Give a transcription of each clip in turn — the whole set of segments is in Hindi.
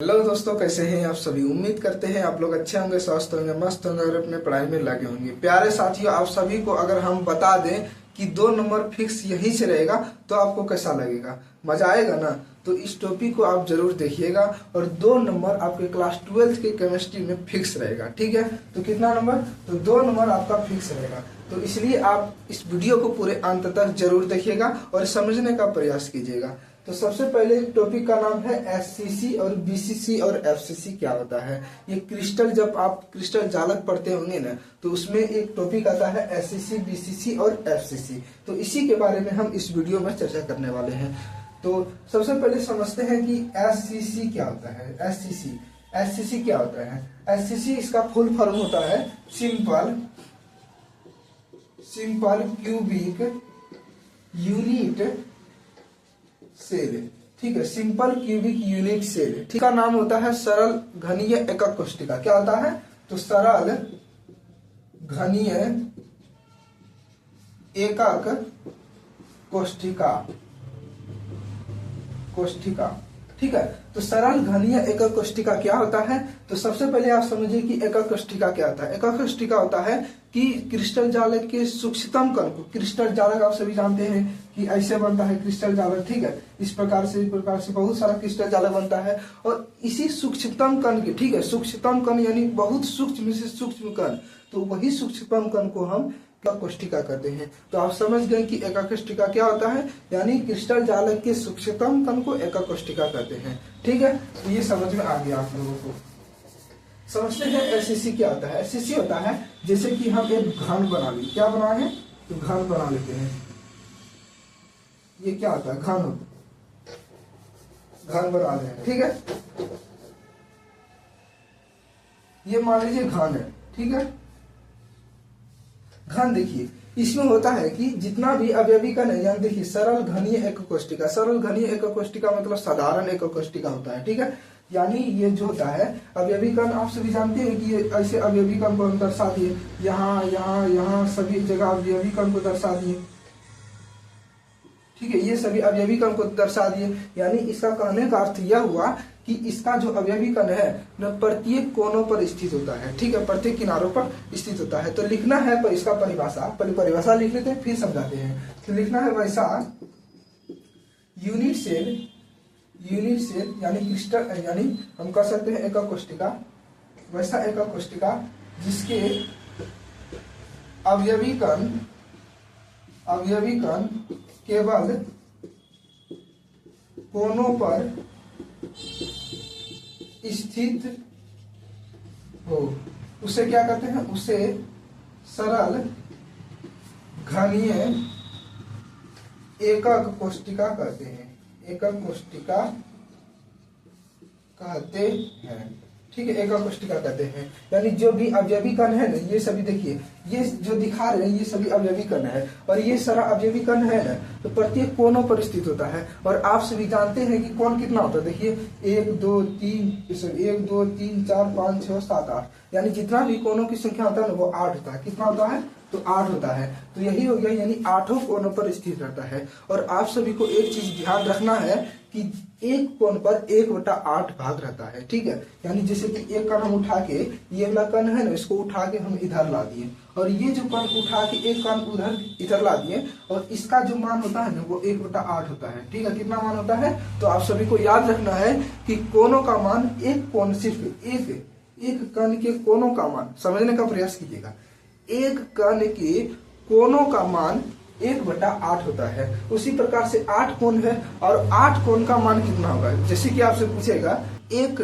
हेलो दोस्तों, कैसे हैं आप सभी। उम्मीद करते हैं आप लोग अच्छे होंगे, स्वस्थ होंगे, मस्त होंगे और अपने पढ़ाई में लगे होंगे। प्यारे साथियों, आप सभी को अगर हम बता दें कि 2 नंबर फिक्स यहीं से रहेगा तो आपको कैसा लगेगा, मजा आएगा ना। तो इस टॉपिक को आप जरूर देखिएगा और 2 नंबर आपके क्लास 12th के केमिस्ट्री में फिक्स रहेगा। ठीक है, तो कितना नंबर, तो 2 नंबर आपका फिक्स रहेगा। तो इसलिए आप इस वीडियो को पूरे अंत तक जरूर देखिएगा और समझने का प्रयास कीजिएगा। तो सबसे पहले टॉपिक का नाम है एससीसी और बीसीसी और एफसीसी क्या होता है। ये क्रिस्टल, जब आप क्रिस्टल जालक पढ़ते होंगे ना, तो उसमें एक टॉपिक आता है एससीसी, बीसीसी और एफसीसी। तो इसी के बारे में हम इस वीडियो में चर्चा करने वाले हैं। तो सबसे पहले समझते हैं कि एससीसी क्या होता है। एससीसी क्या होता है। एससीसी इसका फुल फॉर्म होता है सिंपल क्यूबिक यूनिट सेल। ठीक है, सिंपल क्यूबिक यूनिट सेल। ठीक का नाम होता है सरल घनीय एकक कोशिका। क्या होता है, तो सरल घनीय एकक कोशिका। ठीक है, तो सरल घनीय एकक कोशिका क्या होता है। तो सबसे पहले आप समझिए कि एकक कोशिका क्या होता है। एकक कोशिका होता है कि क्रिस्टल जालक के सूक्ष्मतम कण को, क्रिस्टल जालक आप सभी जानते हैं कि ऐसे बनता है क्रिस्टल जालक। ठीक है, इस प्रकार से बहुत सारा क्रिस्टल जालक बनता है और इसी सूक्ष्मतम कण के, ठीक है, सूक्ष्मतम कण यानी बहुत सूक्ष्म से सूक्ष्म कण, तो वही सूक्ष्मतम कण को हम एकक कोशिका कहते हैं। तो आप समझ गए कि एकक कोशिका क्या होता है, यानी क्रिस्टल जालक के सूक्ष्मतम कण को एकक कोशिका कहते हैं। ठीक है, तो ये समझ में आ गया आप लोगों को। समझते हैं एससीसी क्या होता है। एससीसी होता है जैसे कि हम एक घन बना लें। क्या बना है, तो घन बना लेते हैं। ये क्या होता है, घन बना रहे हैं। ठीक है, ये मान लीजिए घन है। ठीक है, घन देखिए इसमें होता है कि जितना भी अवयवी कण है, यानी देखिए सरल घनीय एकक कोशिका। सरल घनीय एकक कोशिका मतलब साधारण एकक कोशिका होता है। ठीक है, यानी ये जो होता है अवयवी कण, आप सभी जानते हैं कि ये ऐसे अवयवी कण को हम दर्शा दिए, यहाँ यहाँ यहाँ सभी जगह अवयवी कण को दर्शा दिए। ठीक है, ये सभी अवयवी कण को दर्शा दिए, यानी इसका कहने का अर्थ यह हुआ कि इसका जो अवयवी कण है न प्रत्येक कोनों पर स्थित होता है। ठीक है, प्रत्येक किनारों पर स्थित होता है। तो लिखना है पर इसका परिभाषा, पहले परिभाषा लिख लेते हैं फिर समझाते हैं। तो लिखना है वैसा यूनिट सेल यानी क्रिस्टल, यानी हम कह सकते हैं एकक कोशिका, वैसा एकक कोशिका जिसके अवयवी कण केवल कोनों पर स्थित हो, उसे क्या कहते हैं, उसे सरल घनीय एकक कोशिका कहते हैं। एकक कोशिका कहते हैं। ठीक है, एकक कोशिका कहते हैं, यानी जो भी अवयवी कण है ना, ये सभी देखिए, ये जो दिखा रहे हैं ये सभी अवयवी कण है और ये सारा अवयवी कण है ना, तो प्रत्येक कोनों पर स्थित होता है। और आप सभी जानते हैं कि कोण कितना होता है। देखिए 1 2 3 4 5 6 7 8, यानी जितना भी कोनों की संख्या होता है ना वो 8 होता है। कितना होता है, तो 8 होता है। तो यही हो गया, यानी 8 कोनों पर स्थित रहता है। और आप सभी को एक चीज ध्यान रखना है कि एक कोण पर 1/8 भाग रहता है। ठीक है, यानी जैसे कि एक कण हम उठा के, ये वाला कण है ना, इसको उठा के हम इधर ला दिए और ये जो कण उठा के एक कण इधर ला दिए और इसका जो मान होता है ना वो 1/8 होता है। ठीक है, कितना मान होता है, तो आप सभी को याद रखना है कि कोनों का मान, एक कोण सिर्फ एक कण के कोनों का मान समझने का प्रयास कीजिएगा। एक कण के कोनों का मान 1/8 होता है। उसी प्रकार से 8 कोण है और 8 कोण का मान कितना होगा। जैसे कि आपसे पूछेगा एक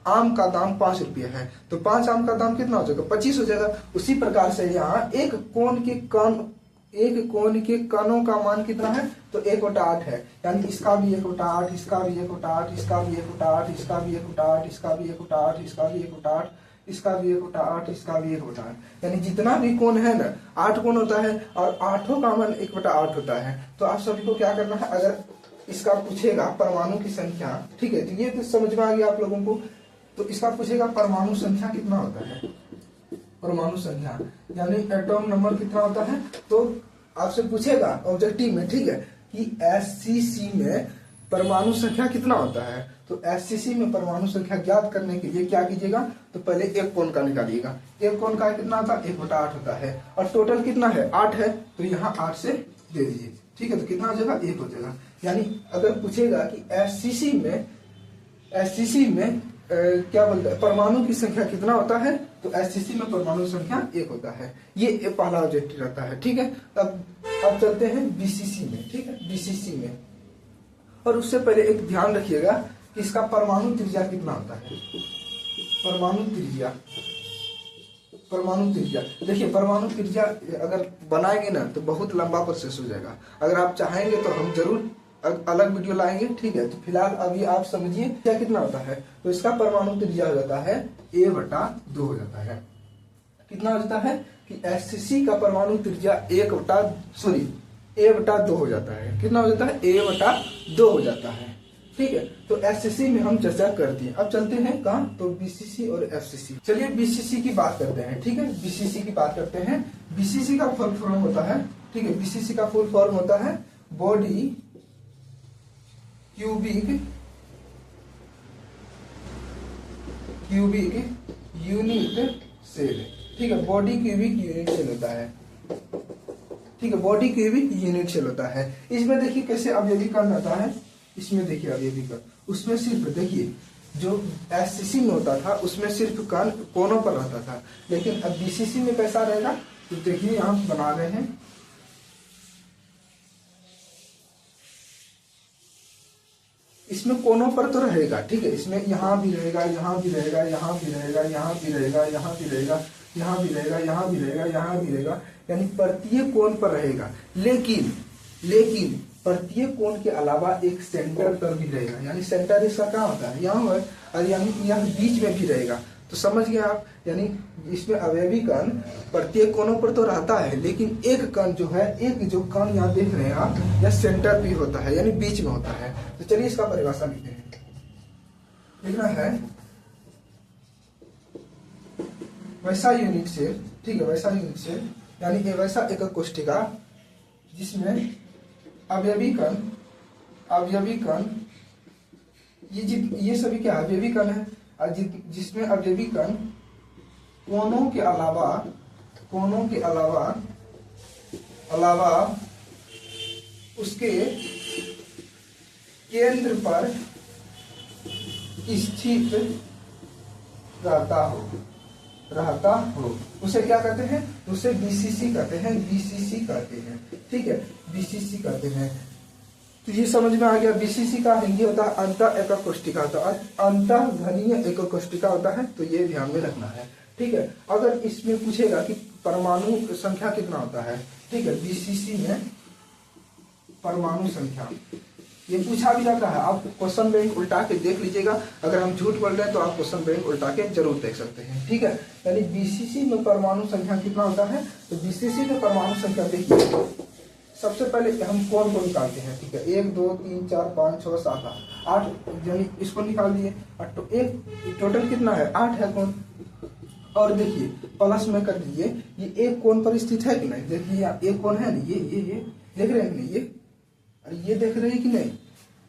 आम का दाम 5 रुपया है, तो 5 आम का दाम कितना हो जाएगा, 25 हो जाएगा। उसी प्रकार से यहाँ एक कोण के कणों का मान कितना है, तो 1/8 है। यानी इसका भी 1/8, इसका भी 1/8, इसका भी 1/8, इसका भी 1/8, इसका भी 1/8, इसका भी 1/8, इसका भी 1/8, इसका भी 1/8, यानी जितना भी कोण है ना 8 कोण होता है और 8 का मान 1/8 होता है। तो आप सभी को क्या करना है, अगर इसका पूछेगा परमाणु की संख्या, ठीक है, तो ये तो समझ में आ गया आप लोगों को। तो इसका पूछेगा परमाणु संख्या कितना होता है, परमाणु संख्या यानी एटॉम नंबर कितना होता है, तो आपसे पूछेगा ऑब्जेक्टिव में, ठीक है, कि एससीसी में परमाणु संख्या कितना होता है। तो एससीसी में परमाणु संख्या ज्ञात करने के लिए क्या कीजिएगा, तो पहले एक कोण का निकालिएगा। एक कोण का कितना होता है, 1/8 होता है, और टोटल कितना है, 8 है, तो यहाँ 8 से दे दीजिए। ठीक है, तो कितना हो जाएगा, 1 हो जाएगा। यानी अगर पूछेगा कि एससीसी में क्या बोलते हैं, परमाणु की संख्या कितना होता है, तो एससीसी में परमाणु संख्या 1 होता है। ये पहला ऑब्जेक्टिव रहता है। ठीक है, अब चलते हैं बीसीसी में। ठीक है, बीसीसी में, और उससे पहले एक ध्यान रखिएगा कि इसका परमाणु त्रिज्या कितना होता है। परमाणु त्रिज्या देखिए, परमाणु त्रिज्या अगर बनाएंगे ना तो बहुत लंबा प्रोसेस हो जाएगा। अगर आप चाहेंगे तो हम जरूर अलग वीडियो लाएंगे। ठीक है, तो फिलहाल अभी आप समझिए क्या कितना होता है। तो इसका परमाणु त्रिज्या हो जाता है a/2 हो जाता है। कितना हो जाता है कि एससीसी का परमाणु त्रिज्या a/2 हो जाता है। कितना हो जाता है, a/2 हो जाता है। ठीक है, तो एससीसी में हम चर्चा कर दिए। अब चलते हैं कहाँ, तो बीसीसी और एफसीसी। चलिए बीसीसी की बात करते हैं। ठीक है, बीसीसी की बात करते हैं। बीसीसी का फुल फॉर्म होता है, ठीक है, बीसीसी का फुल फॉर्म होता है बॉडी क्यूबिक यूनिट सेल। ठीक है, बॉडी क्यूबिक यूनिट सेल होता है। ठीक है, बॉडी क्यूबिक यूनिट सेल होता है। इसमें देखिए कैसे अवयवी कण रहता है। इसमें देखिए अवयवी कण, उसमें सिर्फ देखिए जो एससीसी में होता था उसमें सिर्फ कण कोनों पर रहता था, लेकिन अब बीसीसी में कैसा रहेगा, तो देखिए यहाँ बना रहे हैं, इसमें कोनों पर तो रहेगा। ठीक है, इसमें यहाँ भी रहेगा, यहाँ भी रहेगा, यहाँ भी रहेगा, यहाँ भी रहेगा, यहाँ भी रहेगा, यहाँ भी रहेगा, यहाँ भी रहेगा, यहाँ भी रहेगा, यानी प्रत्येक कोण पर रहेगा। लेकिन प्रत्येक कोण के अलावा एक सेंटर पर भी रहेगा। यानी सेंटर इसका क्या होता है, यहाँ है, और यानी यहाँ बीच में भी रहेगा। तो समझ गए आप, यानी इसमें अवयवी कण प्रत्येक कोनों पर तो रहता है, लेकिन एक कण जो है, एक जो कण यहाँ देख रहे हैं आप, यह सेंटर भी होता है, यानी बीच में होता है। तो चलिए इसका परिभाषा लिखते हैं। लिखना है वैसा यूनिट सेल। ठीक है, वैसा यूनिट सेल यानी कि वैसा एक कोशिका जिसमें अवयवी कण ये सभी क्या अवयवी कण है, और जिसमें अवयवी कण कोनों के अलावा उसके केंद्र पर स्थित रहता हो उसे क्या कहते हैं, उसे बीसीसी कहते हैं। ठीक है, बीसीसी कहते हैं। तो ये समझ में आ गया। बीसीसी का हिंदी होता है अंत एकक कोशिका होता है, अंत घनीय एकक कोशिका होता है। तो ये ध्यान में रखना है। ठीक है, अगर इसमें पूछेगा कि परमाणु संख्या कितना होता है, ठीक है, बीसीसी में परमाणु संख्या ये पूछा भी जाता है। आप क्वेश्चन बैंक उल्टा के देख लीजिएगा। अगर हम झूठ बोल रहे हैं तो आप क्वेश्चन बैंक उल्टा के जरूर देख सकते हैं। ठीक है, यानी बीसीसी में परमाणु संख्या कितना होता है, तो बीसीसी में परमाणु संख्या देखिए, सबसे पहले हम कोण को निकालते हैं। ठीक है, 1 2 3 4 5 6 7 8 यानी इसको निकाल दिए। तो एक टोटल कितना है, 8 है कोण। और देखिए प्लस में कर दीजिए, ये एक कोण पर स्थित है कि नहीं। देखिए एक कोण है, ये देख रहे हैं कि नहीं, ये देख रहे हैं कि नहीं,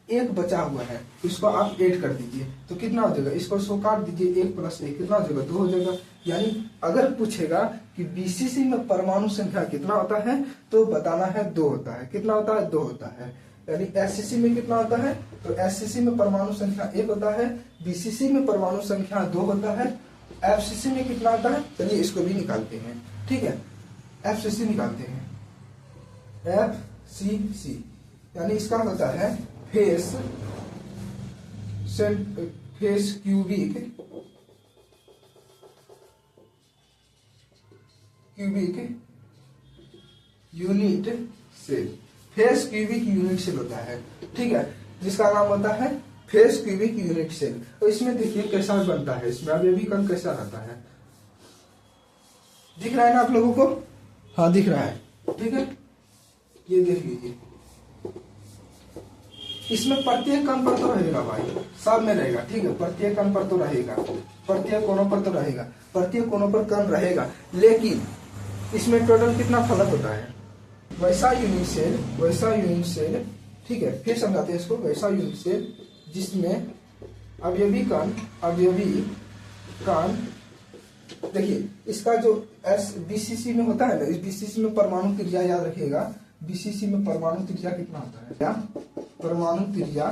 एक बचा हुआ है, इसको आप ऐड कर दीजिए तो कितना हो जाएगा, इसको 100 काट दीजिए, 1 + 1 कितना हो जाएगा, 2 हो जाएगा। यानी अगर पूछेगा कि बीसीसी में परमाणु संख्या कितना होता है तो बताना है 2 होता है। कितना होता है, 2 होता है। यानी एससीसी में कितना होता है, तो एससीसी में परमाणु संख्या 1 होता है, बीसीसी में परमाणु संख्या 2 होता है। एफसीसी में कितना होता है, चलिए इसको भी निकालते हैं। ठीक है, एफसीसी निकालते हैं। एफसीसी यानी इसका होता है face cubic unit cell. Face cubic unit cell होता है। ठीक है, जिसका नाम होता है फेस क्यूबिक यूनिट सेल। तो इसमें देखिए कैसा बनता है, इसमें अवयवी कण कैसा रहता है, दिख रहा है ना आप लोगों को, हाँ दिख रहा है। ठीक है, ये देख लीजिए, इसमें प्रत्येक कण पर तो रहेगा भाई, सब में रहेगा। ठीक है, प्रत्येक कण पर तो रहेगा, प्रत्येक कोनों पर तो रहेगा, प्रत्येक कोनों पर कण रहेगा, लेकिन इसमें टोटल कितना फलक होता है। वैसा यूनिट सेल, ठीक है, फिर समझाते हैं इसको। वैसा यूनिट सेल जिसमें अवयवी कण देखिए, इसका जो एस बीसीसी में होता है ना, इस बीसीसी में परमाणु त्रिज्या याद रखिएगा, बीसीसी में परमाणु त्रिज्या कितना होता है, क्या परमाणु त्रिज्या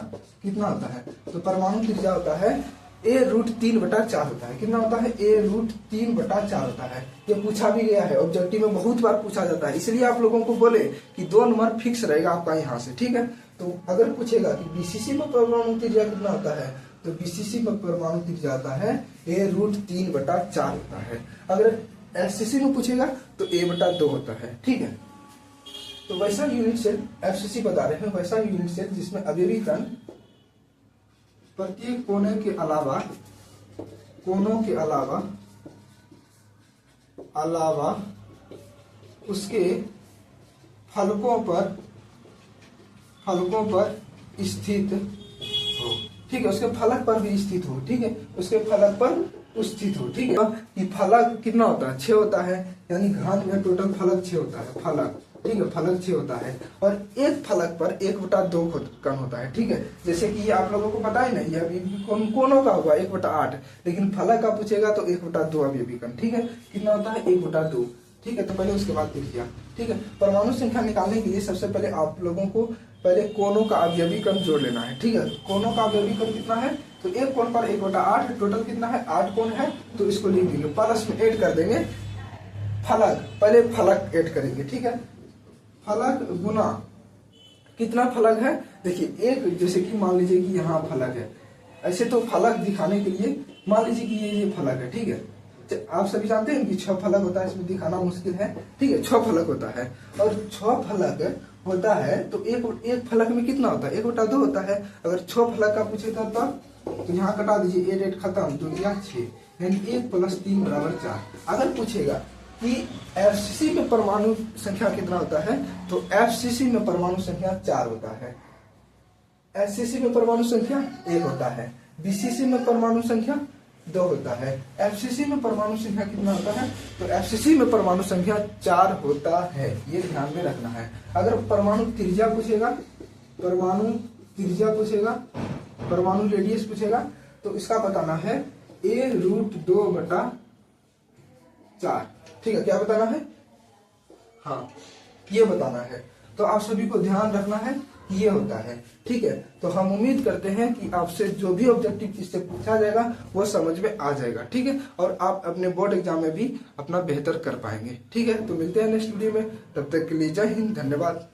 कितना होता है, तो परमाणु त्रिज्या होता है a√3/4 होता है। कितना होता है, a√3/4 होता है। ये पूछा भी गया है, ऑब्जेक्टिव में बहुत बार पूछा जाता है, इसलिए आप लोगों को बोले कि 2 नंबर फिक्स रहेगा आपका यहाँ से, ठीक है। तो अगर पूछेगा कि बीसीसी में परमाणु त्रिज्या कितना होता है, तो बीसीसी में परमाणु त्रिज्या आता है a√3/4 होता है। अगर एफसीसी में पूछेगा तो a/2 होता है, ठीक है। तो वैसा यूनिट सेल एफसीसी बता रहे हैं, वैसा यूनिट सेल जिसमें अवयवी कण प्रत्येक कोने के अलावा उसके फलकों पर स्थित हो, ठीक है, उसके फलक पर भी स्थित हो, ठीक है, उसके फलक पर स्थित हो, ठीक है। कि फलक कितना होता है, 6 होता है, यानी घन में टोटल फलक 6 होता है, फलक, ठीक है, फलक 6 होता है। और एक फलक पर 1/2 कण होता है, ठीक है। जैसे कि ये आप लोगों को पता है ना, ये अभी कोनों का हुआ 1/8, लेकिन फलक का पूछेगा तो 1/2 अवयवी कण, ठीक है। कितना होता है, 1/2, ठीक है। तो पहले उसके बाद त्रिज्या, ठीक है। परमाणु संख्या निकालने के लिए सबसे पहले आप लोगों को पहले कोनों का अवयवी कण जोड़ लेना है, ठीक है। कोनों का अवयवी कण कितना है, तो एक कोण पर 1/8, टोटल कितना है, 8 कोण है, तो इसको लिख देंगे, प्लस में ऐड कर देंगे फलक, पहले फलक ऐड करेंगे, ठीक है। फलक गुना कितना फलक है, देखिए एक, जैसे कि मान लीजिए कि यहाँ फलक है, ऐसे तो फलक दिखाने के लिए मान लीजिए कि ये फलक है, ठीक है। आप सभी जानते हैं कि 6 फलक होता है, इसमें दिखाना मुश्किल है, ठीक है। 6 फलक होता है, और 6 फलक होता है तो एक फलक में कितना होता है, 1/2 होता है। अगर 6 फलक का पूछेगा तो यहाँ कटा दीजिए, 8 खत्म, 2 या 6, यानी 1 + 3 = 4। अगर पूछेगा कि एफसीसी में परमाणु संख्या कितना होता है, तो एफसीसी में परमाणु संख्या 4 होता है, एचसीसी में परमाणु संख्या 1 होता है, बीसीसी में परमाणु संख्या 2 होता है, एफसीसी में परमाणु संख्या कितना होता है, तो एफसीसी में परमाणु संख्या 4 होता है, ये ध्यान में रखना है। अगर परमाणु त्रिज्या पूछेगा, परमाणु रेडियस पूछेगा, तो इसका बताना है a√2/4, ठीक है। क्या बताना है, हाँ ये बताना है। तो आप सभी को ध्यान रखना है, ये होता है, ठीक है। तो हम उम्मीद करते हैं कि आपसे जो भी ऑब्जेक्टिव इससे पूछा जाएगा वो समझ में आ जाएगा, ठीक है, और आप अपने बोर्ड एग्जाम में भी अपना बेहतर कर पाएंगे, ठीक है। तो मिलते हैं नेक्स्ट वीडियो में, तब तक के लिए जय हिंद, धन्यवाद।